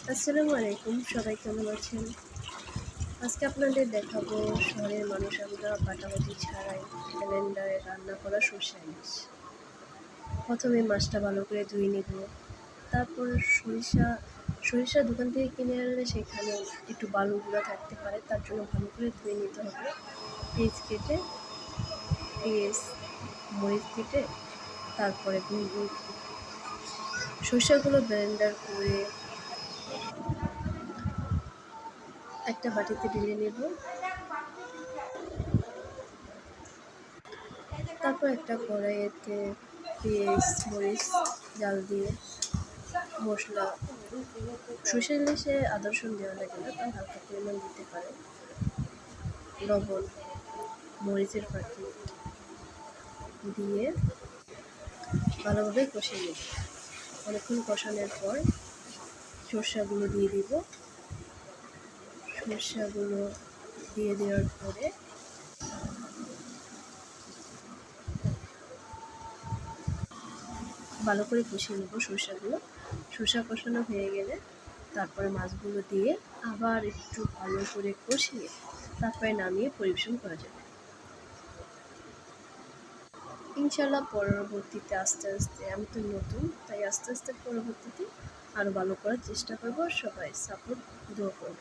আসসালামু আলাইকুম, সবাই কেমন আছেন? আজকে আপনাদের দেখাবো শহরের মানুষ আমরা বাটাবাটি ছাড়াই ব্লেন্ডারে রান্না করা সরষে ইলিশ। প্রথমে মাছটা ভালো করে ধুয়ে নেব। তারপর সরিষা দোকান থেকে কিনে আনলে সেখানে একটু বালু গুঁড়া থাকতে পারে, তার জন্য ভালো করে ধুয়ে নিতে হবে। পেঁয়াজ কেটে পেঁয়াজ মরিচ কেটে তারপরে সরিষাগুলো ব্লেন্ডার করে একটা বাটিতে ঢেলে নেব। তারপর একটা কড়াইতে পেঁয়াজ মরিচ জাল দিয়ে মশলা, সরষে ইলিশে আদা রসুন দেওয়া লাগে না, তাই হালকা পরিমাণ দিতে পারে। লবণ, মরিচের ফাঁকি দিয়ে ভালোভাবে কষিয়ে নেব। অনেকক্ষণ কষানোর পর সরষাগুলো দিয়ে দিব। সরষাগুলো দিয়ে দেওয়ার পরে ভালো করে কষিয়ে নেব সরষাগুলো। সরষা কষানো হয়ে গেলে তারপরে মাছগুলো দিয়ে আবার একটু ভালো করে কষিয়ে তারপরে নামিয়ে পরিবেশন করা যাবে। ইনশাল্লাহ পরবর্তীতে আস্তে আস্তে, আমি তো নতুন তাই আস্তে আস্তে পরবর্তীতে আরও ভালো করার চেষ্টা করব। সবাই সাপোর্ট, দোয়া করব।